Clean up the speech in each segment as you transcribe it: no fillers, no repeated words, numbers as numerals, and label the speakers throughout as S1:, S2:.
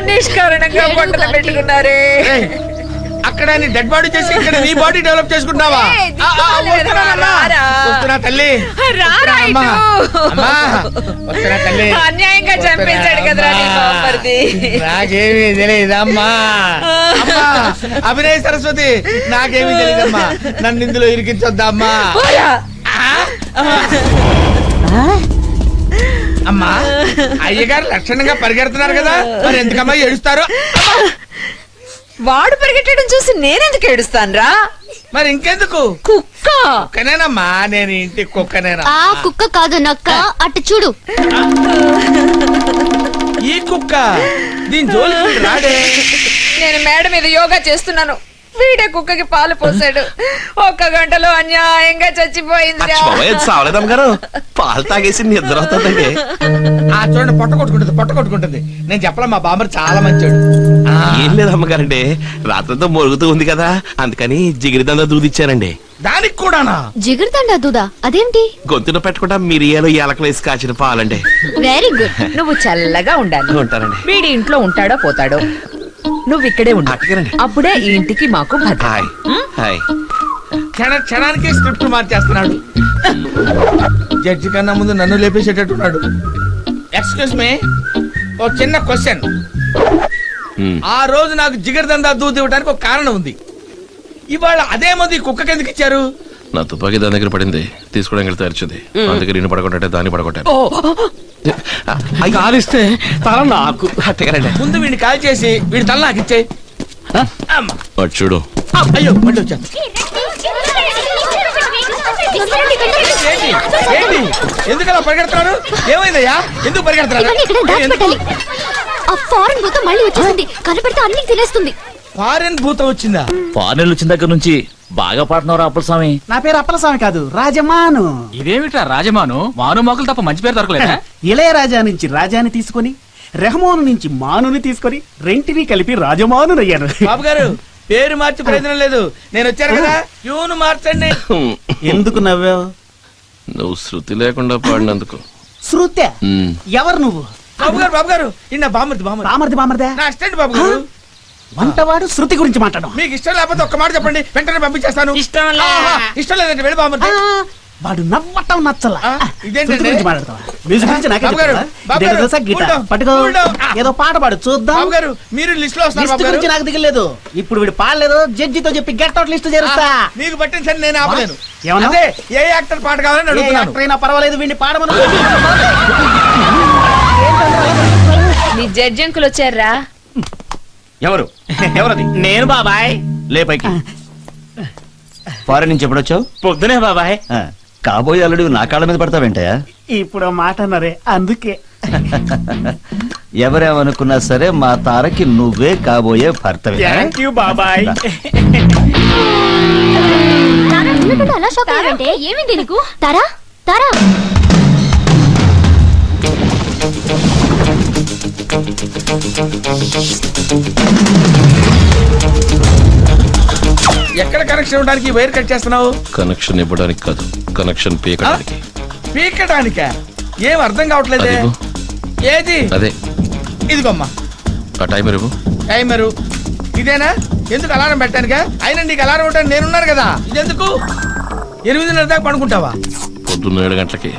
S1: నిష్కారణంగా బట్టలు పెట్టుకున్నారే.
S2: అక్కడ నీ డెడ్ బాడీ చేసి ఇక్కడ నీ బాడీ డెవలప్ చేసుకుంటున్నావా? తల్లి తల్లి
S1: అన్యాయంగా చంపేశాడు కదరా నీ బామ్మర్ది.
S2: నాకేమీ తెలియదమ్మా. అభినయ సరస్వతి నాకేమీ తెలియదమ్మా. నన్ను ఇందులో ఇరికించొద్దమ్మా. అమ్మా అయ్యగారు లక్షణంగా పరిగెడుతున్నారు కదా, మరి ఎందుకమ్మా ఏడుస్తారు?
S1: వాడు పరిగెట్టడం చూసి నేనెందుకు ఏడుస్తాను రా?
S2: మరి ఇంకెందుకు? కుక్కనేనమ్మా, నేను ఇంటి కుక్కనేనా?
S3: ఆ కుక్క కాదు నక్క, అటు చూడు.
S2: ఈ కుక్క దీని జోలికి రాడే.
S1: నేను మేడ మీద యోగా చేస్తున్నాను, వీడే కుక్కకి పాలు పోసాడు. 1 గంటలో అన్యాయంగా చచ్చిపోయింది.
S4: గారు పాలు తాగేసి నిద్ర అవుతుందండి.
S2: చూడండి పొట్ట కొట్టుకుంటుంది. నేను చెప్పలే మా బామ్మర్ చాలా మంచోడు.
S4: ఏం లేదు అమ్మగారండి, రాత్రంతా మొరుగుతూ ఉంది కదా, అందుకని జిగిరిదందా దూదిచ్చానండి.
S2: దానికి కూడానా?
S3: జిగురుతండా దూదా అదేంటి?
S4: గొంతులో పెట్టకుండా మిరియాలు యాలకలు వేసి కాచిన పాలండి.
S3: Very good.
S1: నువ్వు చల్లగా ఉండాలి.
S4: ఉంటానండి.
S1: వీడి ఇంట్లో ఉంటాడో పోతాడో, నువ్వు ఇక్కడే ఉండు. అప్పుడే ఈ ఇంటికి మాకు భద్రత.
S2: క్షణానికి స్క్రిప్ట్ మార్చేస్తున్నాడు. జడ్జి కన్నా ముందు నన్ను లేపేసేటట్టున్నాడు. ఎక్స్క్యూజ్ మీ, ఓ చిన్న క్వశ్చన్. ఆ రోజు నాకు జిగర్దందా దూది ఇవ్వడానికి ఒక కారణం ఉంది. ఇవాళ అదే మంది కుక్కకి ఎందుకు ఇచ్చారు?
S4: నా తుపాకీ దాని దగ్గర పడింది, తీసుకోవడానికి వెళ్తే అరిచింది. అందుకే నేను పడగొట్టే దాన్ని పడగొట్టాను.
S2: కాలిస్తే తల నాకు. ముందు వీడిని కాల్ చేసి వీడి తల నాకు ఇచ్చే.
S4: చూడు.
S2: అయ్యో మళ్ళీ వచ్చాను. ఎందుకలా పరిగెడుతున్నారు? ఏమైందయ్యా? ఎందుకు పరిగెడుతున్నారు?
S3: ఫారెన్ భూతం మళ్ళీ వచ్చేసింది, కనపడితే అన్ని తినేస్తుంది.
S2: ఫారెన్ భూతం వచ్చిందా?
S5: ఫారెన్ వచ్చిన దగ్గర నుంచి బాగా పాడుతున్నారు అప్పలస్వామి.
S6: నా పేరు అప్పలస్వామి కాదు, రాజమాను.
S5: ఇదేమిట్రా రాజమాను? మాను మొక్కలు తప్ప మంచి పేరు దొరకలేదా?
S6: ఇళయరాజా నుంచి రాజాని తీసుకొని, రెహమాను నుంచి మానుని తీసుకొని, రెంటిని కలిపి రాజమాను అయ్యాను.
S2: బాబు గారు పేరు మార్చి ప్రయోజనం లేదు, నేను వచ్చాను కదా, ట్యూన్ మార్చండి.
S6: ఎందుకు నవ్వావు?
S4: నువ్వు శృతి లేకుండా పాడినందుకు.
S6: శృత్య? ఎవరు నువ్వు?
S2: బాబు గారు ఇన్న బామర్ది నా అసిస్టెంట్ బాబు గారు.
S6: వంటవాడు శృతి గురించి మాట్లాడడం.
S2: మీకు ఇష్టం లేకపోతే ఒక్క మాట చెప్పండి, వెంటనే పంపించేస్తాను. ఇష్టం లేదంటే వెళ్ళి బామర్ది.
S6: వాడు నవ్వటం నచ్చల.
S2: ఇదేంటండి?
S6: మ్యూజిక్ గురించి నాకే తెలుసా? గిటార్ పట్టుకో, ఏదో పాట పాడు చూద్దాం.
S2: బాబు గారు మీరు లిస్ట్ లో వస్తారు.
S6: లిస్ట్ గురించి నాకు దిగలేదు. ఇప్పుడు వీడు పాడలేదు, జడ్జితో చెప్పి గెట్ అవుట్ లిస్ట్ చేరుస్తా.
S2: మీకు పట్టించండి, నేను ఆపలేను.
S6: ఏమన్నా?
S2: ఏ యాక్టర్ పాట కావాలని అడుగుతున్నాను.
S6: అయినా పర్వాలేదు, వీడిని పాడమను.
S1: నీ జడ్జి అంకుల్ వచ్చారా?
S5: ఎవరది? నేను బాబాయ్.
S7: లే పైకి. ఫారెన్ నుంచి ఎప్పుడు వచ్చావు?
S5: పొద్దునే బాబాయ్.
S7: కాబోయే అల్లుడు నా కాళ్ళ మీద పడతావేంటయా?
S6: ఇప్పుడు మాట అన్నారే అందుకే.
S7: ఎవరేమనుకున్నా సరే మా తారకి నువ్వే కాబోయే భర్తవే.
S6: థాంక్ యూ బాబాయ్.
S3: అలా షాక్ అయ్యావంటే ఏమింది నీకు? తారా తారా
S2: ఎక్కడ కనెక్షన్ ఇవ్వడానికి వైర్ కట్ చేస్తున్నావు?
S4: కనెక్షన్ ఇవ్వడానికి కాదు, కనెక్షన్ పీకడానికి.
S2: పీకటానికా? ఏం అర్థం కావట్లేదే. ఏది?
S4: అదే
S2: ఇదిగోమ్మా
S4: ఆ టైమర్ ఇవ్వు.
S2: టైమరు ఇదేనా? ఎందుకు అలారం పెట్టానుగా? అయినా నీకు అలారం ఉంటాను, నేనున్నాను కదా. ఇదెందుకు? 8:30 దాకా పడుకుంటావా?
S4: పొద్దున్న 7 గంటలకి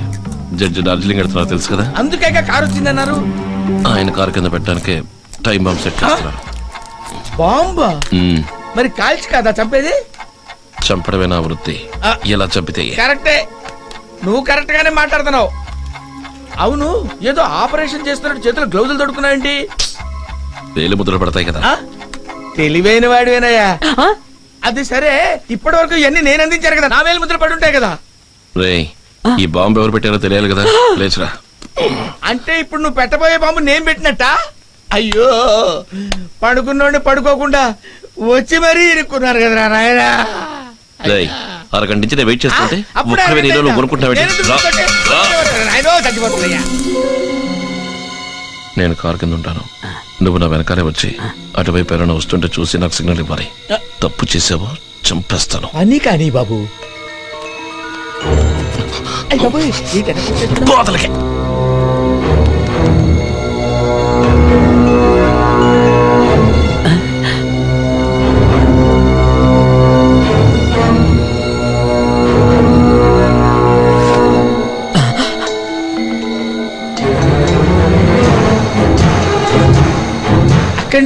S4: జడ్జి డార్జిలింగ్ వెళ్తున్నారు తెలుసు కదా.
S2: అందుకే కారు వచ్చిందన్నారు.
S4: ఆయన కారు కింద పెట్టడానికి టైం బాంబ్ సెట్ చేస్తున్నారు.
S2: బాంబా? మరి కాల్చి కదా చంపేది?
S4: చంపడమే నా వృత్తి. ఎలా చంపితే?
S2: కరెక్టే, నువ్వు కరెక్ట్ గానే మాట్లాడుతున్నావు. అవును, ఏదో ఆపరేషన్ చేస్తున్నట్టు చేతులు గ్లౌజులు తొడుకున్నావేంటి?
S4: వేలు ముద్రలు పడతాయి కదా.
S2: తెలివైన వాడివేనయ్యా. అది సరే, ఇప్పటి వరకు ఇవన్నీ నేను అందించాను కదా, నా వేలు ముద్రలు పడి ఉంటాయి కదా.
S4: రేయ్, ఈ బాంబు ఎవరు పెట్టారో తెలియాలి కదా, లేచురా.
S2: అంటే ఇప్పుడు నువ్వు పెట్టబోయే బాంబు నేను పెట్టినట్ట? అయ్యో, పడుకున్నోడిని పడుకోకుండా వచ్చి మరీ ఇరుక్కున్నారు కదరా నాయనా.
S4: అరగంట నుంచి నేను వెయిట్ చేస్తుంటే నేను కారు కింద ఉంటాను, నువ్వు నా వెనకాలే వచ్చి అటువైపు ఎవరైనా వస్తుంటే చూసి నాకు సిగ్నల్ ఇవ్వాలి. తప్పు చేసావో చంపేస్తాను.
S2: అని కానీ బాబు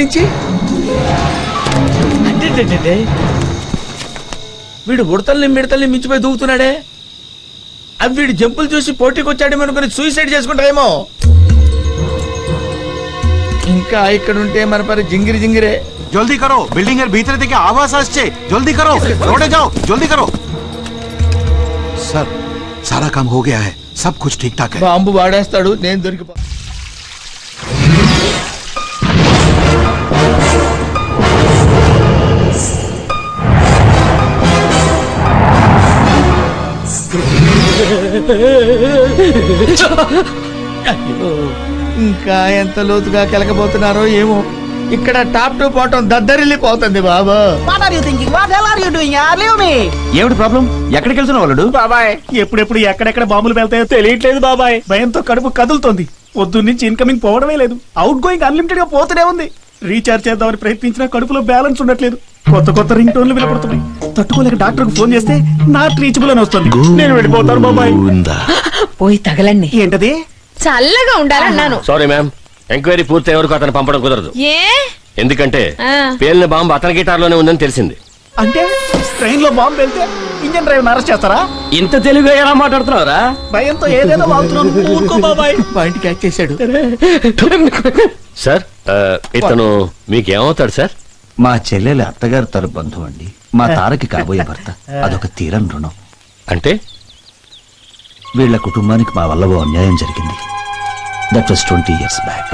S2: నుంచి అంటే వీడు ఉడతల్ని మిడతల్ని మించిపోయి దూకుతున్నాడే. అవి వీడు జంపులు చూసి పోటీకి వచ్చాడేమో అనుకుని సూసైడ్ చేసుకుంటారేమో. ఇంకా ఇక్కడ ఉంటే మన పరి జింగిరి జింగిరే.
S8: जल्दी करो, बिल्डिंग এর ভিতরে থেকে आवाज আসছে, जल्दी करो, रोडे जाओ, जल्दी करो। सर, सारा काम हो गया है, सब कुछ ठीक ठाक है।
S2: బాంబు వాడేస్తాడు, నేను దొరికిపో. అయ్యో, ఇంకా ఎంత లోతుగా కెలకబోతున్నారో ఏమో. ఇక్కడ టాప్ టు బాటం దద్దరిల్లిపోతుంది బాబా.
S7: ఏమిటి ప్రాబ్లం? ఎక్కడికి వెళ్తున్నావు వాళ్ళు?
S6: బాబాయ్ ఎప్పుడెప్పుడు ఎక్కడెక్కడ బాంబులు వెళ్తాయో తెలియట్లేదు బాబాయ్. భయంతో కడుపు కదులుతోంది. పొద్దున్నుంచి ఇన్కమింగ్ పోవడమే లేదు, అవుట్ గోయింగ్ అన్లిమిటెడ్ గా పోతూనే ఉంది. రీఛార్జ్ చేద్దామని ప్రయత్నించినా కడుపులో బ్యాలెన్స్ ఉండట్లేదు. కొత్త కొత్త రింగ్ టోన్లు వినపడుతున్నాయి. తట్టుకోలేక డాక్టర్ కు ఫోన్ చేస్తే నాట్ రీచబుల్ అని వస్తుంది. నేను వెళ్ళిపోతాను బాబాయ్.
S1: పోయి తగలండి.
S6: ఏంటది?
S1: చల్లగా ఉండాలన్నాను.
S9: సారీ మ్యామ్, ఎంక్వైరీ పూర్తి వరకు అతను పంపడం కుదరదు.
S1: ఏ
S9: ఎందుకంటే
S1: ఆ.
S9: పేలిన బాంబు అతని గిటార్లోనే ఉందని తెలిసింది.
S6: అంటే ట్రైన్ లో బాంబు వెళ్తే ఇంజన్ డ్రైవర్ అరెస్ట్ చేస్తారా?
S5: ఇంత తెలుగుగా ఎలా మాట్లాడుతున్నావురా?
S6: భయంతో ఏదేదో వాగుతున్నాను. ఊరుకో బాబాయ్.
S2: పాయింట్ క్యాచ్ చేశాడు.
S9: సార్, ఇతను మీకేమవుతాడు సార్?
S7: మా చెల్లెలి అత్తగారు తరు బంధువు అండి. మా తారకి కాబోయే భర్త. అదొక తీరని రుణం.
S9: అంటే
S7: వీళ్ళ కుటుంబానికి మా వల్ల ఓ అన్యాయం జరిగింది. That was 20 years back.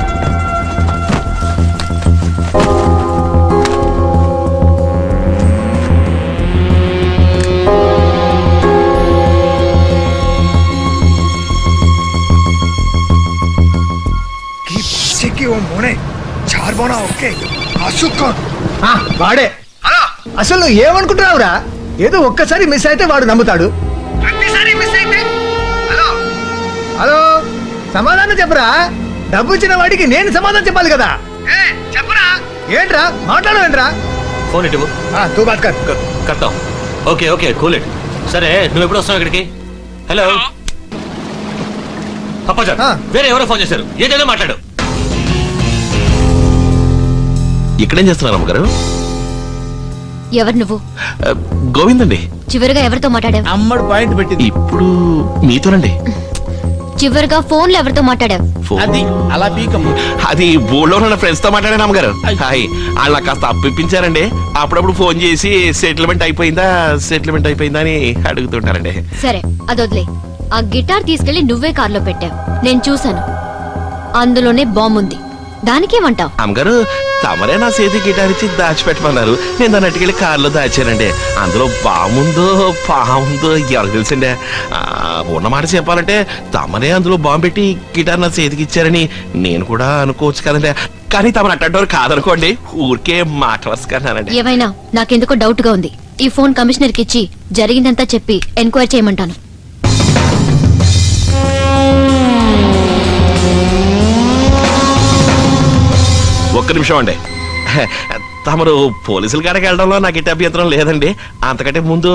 S10: వాడే అసలు నువ్వు ఏమనుకుంటున్నావురా? ఏదో ఒక్కసారి మిస్ అయితే వాడు నమ్ముతాడు. హలో, సమాధానం చెప్పరా? డబ్బు ఇచ్చిన వాడికి నేను సమాధానం చెప్పాలి కదా. చెప్పరా? ఏంట్రా మాట్లాడవేంట్రా?
S9: ఫోన్ ఇటు
S10: తూ బాత్ కర్.
S9: కడతాం. Okay okay cool it. సరే, నువ్వు ఎప్పుడు వస్తావు ఇక్కడికి? హలో అప్పాజా, వేరే ఎవరో ఫోన్ చేశారు, ఏదైనా మాట్లాడు.
S4: ఇక్కడేం చేస్తున్నారు అమ్మగారు?
S3: ఎవరు నువ్వు?
S4: గోవింద్ అండి.
S3: చివరిగా ఎవరితో మాట్లాడావు?
S2: అమ్మడు పాయింట్ పెట్టింది.
S4: ఇప్పుడు మీతోనండి.
S3: చివరిగా ఫోన్ లో ఎవరితో మాట్లాడావు?
S2: అది అలా పీకమ్మ.
S4: అది ఊళ్ళో ఉన్న ఫ్రెండ్స్ తో మాట్లాడాను అమ్మగారు. హాయ్, వాళ్ళు నాకు కాస్త అప్పిప్పించారండి. అప్పుడప్పుడు ఫోన్ చేసి సెటిల్మెంట్ అయిపోయిందా అని అడుగుతుంటారండి.
S3: సరే, అదొద్లే. ఆ గిటార్ తీసుకెళ్లి నువ్వే కార్లో పెట్టావు, నేను చూశాను. అందులోనే బాంబు ఉంది. దానికేమంటావు?
S4: అమ్మగారు, తమరే నా చేతి గిటార్ ఇచ్చి దాచిపెట్టమన్నారు. నేను దాన్ని అట్టుకెళ్ళి కారులో దాచానండి. అందులో బాముందో పాముందో ఎవరికి తెలుసండి. ఉన్నమాట చెప్పాలంటే తమరే అందులో బాంబు పెట్టి గిటార్ నా చేతికి ఇచ్చారని నేను కూడా అనుకోవచ్చు కదండి. కానీ తమరు అట్టంటారు కాదనుకోండి, ఊరికే మాట వరుసకన్నానండి.
S3: ఏమైనా నాకెందుకో డౌట్ గా ఉంది. ఈ ఫోన్ కమిషనర్ కి ఇచ్చి జరిగిందంతా చెప్పి ఎంక్వైరీ చేయమంటాను.
S4: ఒక్క నిమిషం అండి. తమరు పోలీసుల కాడికి వెళ్ళడంలో నాకు ఇటు అభ్యంతరం లేదండి. అంతకంటే ముందు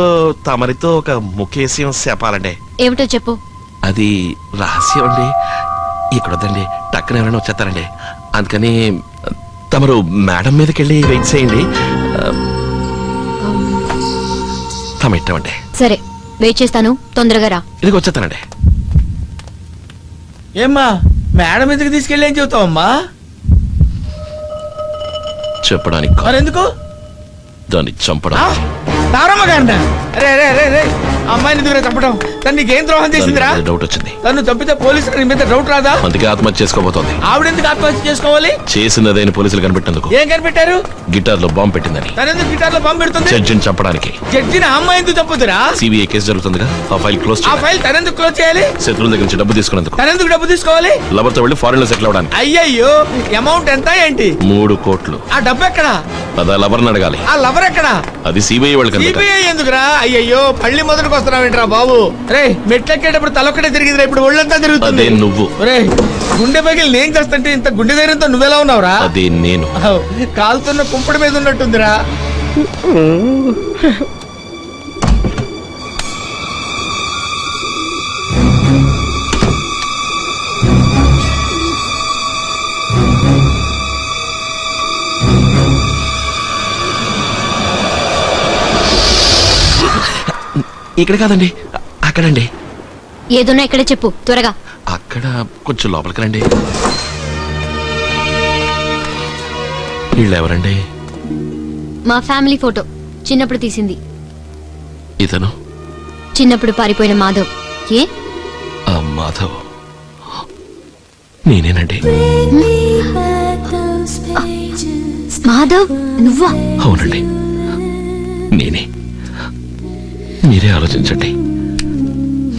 S4: తమరితో ఒక ముఖ్య విషయం చెప్పాలండి.
S3: ఏమిటో చెప్పు.
S4: అది రహస్యం అండి. ఇక్కడ వద్దండి, టక్కున ఎవరైనా వచ్చేస్తారండి. అందుకని తమరు మేడం మీదకి వెళ్ళి వెయిట్ చేయండి. తమ ఇట్టమండి.
S3: సరే, వెయిట్ చేస్తాను, తొందరగా రా.
S4: ఇదిగో వచ్చేస్తానండి.
S2: ఏమ్మా, మేడం ఎందుకు తీసుకెళ్ళి ఏం చెబుతావమ్మా?
S4: చెప్పడానికి కాదు,
S2: మరెందుకు?
S4: దాన్ని చంపడం.
S2: తారమ్మ గారినా? రే రే రే రే, అమ్మాయిని ఎందుకు చంపడం? తను నీకేం ద్రోహం చేసిందిరా?
S4: డౌట్ వచ్చింది.
S2: తను చంపితే పోలీసులు నీ మీద డౌట్ రాదా?
S4: అందుకే ఆత్మహత్య చేసుకోబోతోంది.
S2: ఆవిడెందుకు ఆత్మహత్య చేసుకోవాలి?
S4: చేసినదైన పోలీసులు కనిపెట్టేందుకు.
S2: ఏం కనిపెట్టారు?
S4: గిటార్ లో బాంబు పెట్టిందని.
S2: తనెందుకు గిటార్ లో బాంబు పెడుతుంది?
S4: జడ్జిని చంపడానికి.
S2: జడ్జిని అమ్మాయి ఎందుకు చంపుతురా?
S4: సిబిఐ కేసు జరుగుతుందిగా, ఆ ఫైల్ క్లోజ్
S2: ఆ ఫైల్ తనెందుకు క్లోజ్ చేయాలి?
S4: శత్రువుల దగ్గర నుంచి డబ్బు తీసుకున్నందుకు.
S2: తనెందుకు డబ్బు తీసుకోవాలి?
S4: లవర్తో వెళ్ళి ఫారెన్ లో సెటిల్ అవడానికి.
S2: అయ్యయ్యో, అమౌంట్ ఎంత ఏంటి?
S4: 3 కోట్లు.
S2: ఆ డబ్బు ఎక్కడా?
S4: అదా లవర్ని అడగాలి.
S2: ఆ లవర్ ఎక్కడా?
S4: అది సిబిఐ వాళ్ళకి.
S2: సిబిఐ ఎందుకురా? అయ్యయ్యో, పళ్ళి మొదటికి వస్తున్నావేంట్రా బాబు? రే, మెట్లెక్కేటప్పుడు తలొక్కటే తిరిగిందిరా, ఇప్పుడు ఒళ్ళంతా తిరుగుతుంది.
S4: అదే నువ్వు.
S2: రే, గుండె పగిలి నేను చేస్తుంటే ఇంత గుండె ధైర్యంతో నువ్వెలా ఉన్నావురా?
S4: అదే నేను.
S2: కాలుతున్న కుంపడి మీద ఉన్నట్టుందిరా.
S4: ఇక్కడ కాదండి, అక్కడండి.
S3: ఏదోనో ఇక్కడే చెప్పు త్వరగా.
S4: అక్కడ కొంచెం లోపలికి రండి. వీళ్ళెవరండి?
S3: మా ఫ్యామిలీ ఫోటో చిన్నప్పుడు తీసింది.
S4: ఇతను
S3: చిన్నప్పుడు పారిపోయిన మాధవ్. ఏ
S4: ఆ మాధవ్ నేనేనండి.
S3: మాధవ్ నువ్వా?
S4: అవునండి, నేనే. మీరే ఆలోచించండి,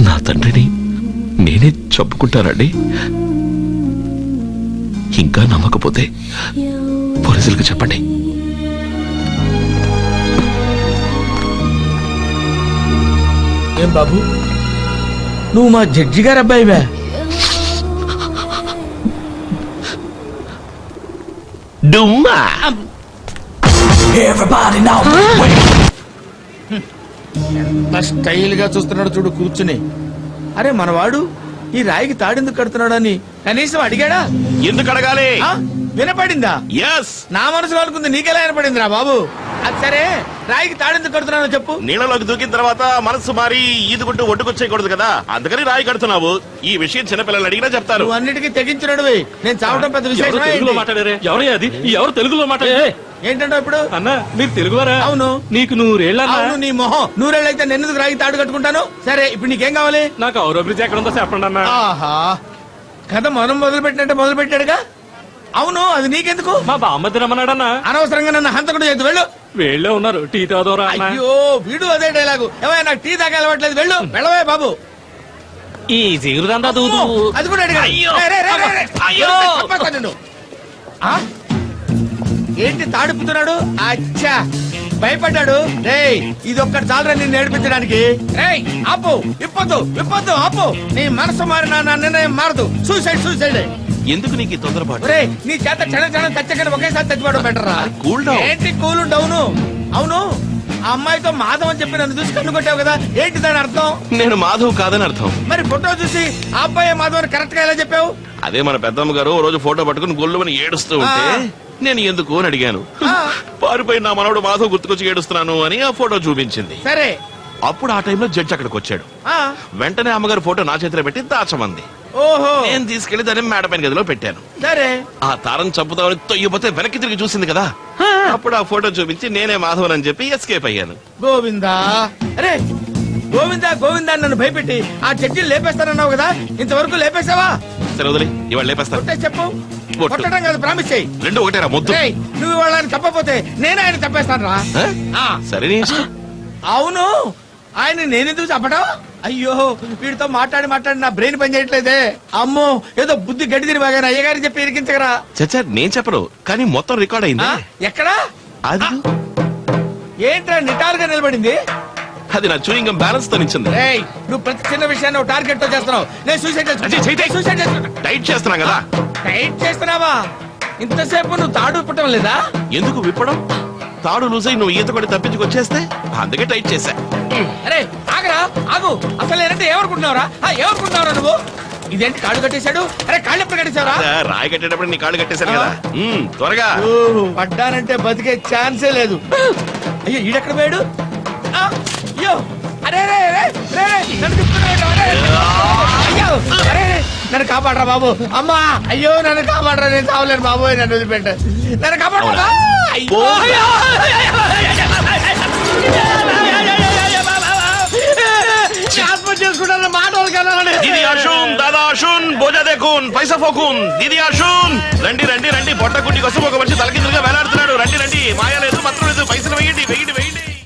S4: నా తండ్రిని నేనే చంపుకుంటానండి. ఇంకా నమ్మకపోతే పోలీసులకు చెప్పండి.
S2: ఏం బాబు, నువ్వు మా జడ్జి గారు అబ్బాయివా?
S4: డుమ్మా
S2: ఎంత స్టైల్ గా చూస్తున్నాడు చూడు కూర్చుని. అరే మనవాడు ఈ రాయికి తాడెందుకు కడుతున్నాడని కనీసం అడిగాడా?
S4: ఎందుకు అడగాలి?
S2: ఆ? వినపడిందా?
S4: ఎస్.
S2: నా మనసులో అనుకుంది నీకెలా వినపడిందిరా బాబు? అది సరే, రాయికి తాడెందుకు కడుతున్నానో చెప్పు.
S4: నీళ్ళలోకి దూకిన తర్వాత మనసు మారి ఈదుకుంటూ ఒడ్డుకొచ్చేయకూడదు కదా, అందుకని రాయి కడుతున్నావు. ఈ విషయం చిన్నపిల్లలు అడిగినా చెప్తారు.
S2: నువ్వు అన్నిటికీ తెగించినడువి, నేను చావడం పెద్ద
S9: ఎవరు తెలుగులో
S2: విశేషం.
S9: మాట్లాడారే? ఎవరయ్యా అది? ఎవరు తెలుగులో మాట్లాడే?
S2: ఏంటంటే ఇప్పుడు
S9: అన్నా మీరు తెలుగువారా?
S2: అవును.
S9: నీకు నూరేళ్ళ
S2: అవును, నీ మొహం నూరేళ్ళైతే నెన్నుకు రాయి తాడు కట్టుకుంటాను. సరే ఇప్పుడు నీకేం కావాలి?
S9: నాకు ఔరవ బ్రిడ్జ్ ఎక్కడ ఉందో చెప్పండి అన్న.
S2: ఆహా, కథ మనం మొదలు పెట్టినట్టే మొదలు పెట్టాడుగా. అవును, అది నీకెందుకు?
S9: మా బామ్మద్ది రమ్మన్నాడన్నా.
S2: అనవసరంగా నన్ను హంతకుడు చేద్దు, వెళ్ళు.
S9: వేళ్ళే ఉన్నారు, టీ తాదోరా అన్న.
S2: అయ్యో వీడు అదే డైలాగు. ఏమయ్య, నాకు టీ తాగా అలవాట్లేదు, వెళ్ళు. వెళ్ళవే బాబు.
S9: ఈ జీరుదంతా దూదు.
S2: అది కూడా అడిగాడు.
S9: అయ్యో.
S2: రే, రే, రే, రే.
S9: అయ్యో.
S2: చంపేస్తా నిన్ను. ఆ? ఏంటి తాడుపుతున్నాడు? అచ్చా, భయపడ్డాడు. రేయ్, ఇది ఒక్కటి చాలరా నిన్ను నేర్పించడానికి. రేయ్ ఆపు, విప్పొద్దు విప్పొద్దు, ఆపు. నీ మనసు మారినా నా నిర్ణయం మారదు. Suicide suicide.
S4: ఎందుకు నీకు ఈ తొందరపాటు?
S2: రే, నీ చేత క్షణం క్షణం చచ్చకని ఒకేసారి చచ్చిపోవడం బెటర్ రా.
S4: Cool down.
S2: ఏంటి కూల్ డౌను? అవును, ఆ అమ్మాయితో మాధవ్ అని చెప్పి నన్ను చూసి కన్ను కొట్టావు కదా, ఏంటి దాని అర్థం?
S4: నేను మాధవ్ కాదని అర్థం.
S2: మరి ఫోటో చూసి ఆ అబ్బాయి మాధవ్ అని కరెక్ట్ గా ఎలా చెప్పావు?
S4: అదే మన పెద్దమ్మ గారు ఓ రోజు ఫోటో పట్టుకుని గొల్లుమని ఏడుస్తూ ఉంటే నేను ఎందుకు అని అడిగాను.
S2: ఆ.
S4: పారిపోయి నా మనవడు మాధవ్ గుర్తుకొచ్చి ఏడుస్తున్నాను అని ఆ ఫోటో చూపించింది.
S2: సరే.
S4: అప్పుడు ఆ టైంలో జడ్జి అక్కడికి వచ్చాడు.
S2: ఆ.
S4: వెంటనే అమ్మగారు ఫోటో నా చేతిలో పెట్టి దాచమంది.
S2: ఓహో.
S4: నేను తీసుకెళ్లి దాన్ని మేడ పైన గదిలో పెట్టాను.
S2: సరే.
S4: ఆ తారం చంపుతామని తొయ్యపోతే వెనక్కి తిరిగి చూసింది కదా, అప్పుడు ఆ ఫోటో చూపించి నేనే మాధవన్ అని చెప్పి ఎస్కేప్ అయ్యాను.
S2: గోవిందా, అరే గోవిందా గోవిందా అని నన్ను భయపెట్టి ఆ చెట్టుని లేపేస్తానన్నావు కదా, ఇంతవరకు లేపేసావా?
S4: సరే వదిలి, ఇవాళ లేపేస్తాను.
S2: కొట్టే చెప్పు.
S4: కొట్టు.
S2: కొట్టడం కాదు, ప్రామిస్ చెయ్యి.
S4: రెండు ఒకటేరా ముద్దు.
S2: రేయ్, నువ్వు వాళ్ళని తప్పపోతే నేను ఆయన తప్పేస్తాను రా.
S4: ఆ? సరే నీ ఇష్టం.
S2: అవును, ఆయన నేనెందుకు చెప్పడం? అయ్యో, వీడితో మాట్లాడి మాట్లాడి నా బ్రెయిన్ పని చేయట్లేదే. అమ్మో, ఏదో బుద్ధి గడ్డి తిరిగి బాగా అయ్యగారి చెప్పి ఇరికించగరా.
S4: చచ్చా నేను చెప్పను, కానీ మొత్తం రికార్డ్ అయింది.
S2: ఎక్కడా?
S4: అది
S2: ఏంట్రా నిటారుగా నిలబడింది?
S4: అది నా చూయింగ్ బ్యాలెన్స్ తో నిచ్చింది.
S2: రేయ్, నువ్వు ప్రతి చిన్న విషయాన్ని ఒక టార్గెట్ తో చేస్తున్నావు. నేను సూసైడ్ సూసైడ్ చేసుకుంటా.
S4: టైట్ చేస్తున్నాం కదా.
S2: టైట్ చేస్తున్నావా? ఇంతసేపు నువ్వు తాడు పుట్టం లేదా?
S4: ఎందుకు విప్పడం? తాడు లూజ్ అయి నువ్వు ఈత కొట్టి తప్పించుకొచ్చేస్తే అందుకే టైట్ చేశా.
S2: అరే ఆగరా, ఆగు. అసలు నేనంటే ఏమనుకుంటున్నావురా? ఏమనుకుంటున్నావురా నువ్వు? ఇదేంటి కాళ్ళు కట్టేశాడు? అరే కాళ్ళు ఎప్పుడు కట్టేశారా?
S4: రాయి కట్టేటప్పుడు నీ కాళ్ళు కట్టేశాను కదా. త్వరగా.
S2: పడ్డానంటే బతికే ఛాన్సే లేదు. అయ్యో, ఈడెక్కడ పోయాడు? అయ్యో, అరే రే రే రే రే, నన్ను తిప్పుతున్నాడు. అయ్యో, అరే నన్ను కాపాడరా బాబు. అమ్మా, అయ్యో నన్ను కాపాడరా, నేను చావలేను బాబు, నన్ను వదిలిపెట్ట, నన్ను కాపాడరా. ఆత్మహత్య చేసుకుంటాను మాట
S4: দিদি আসুন, দাদা আসুন, বোঝা দেখুন, పైసా ఫోకున్. দিদি আসুন, రండి రండి రండి, పొట్ట కుట్టి కోసం ఒక మనిషి తలకిందులుగా వేలాడుతున్నాడు. రండి రండి, మాయ లేదు, పత్రం లేదు, పైసలు వేయండి వేయండి వేయండి.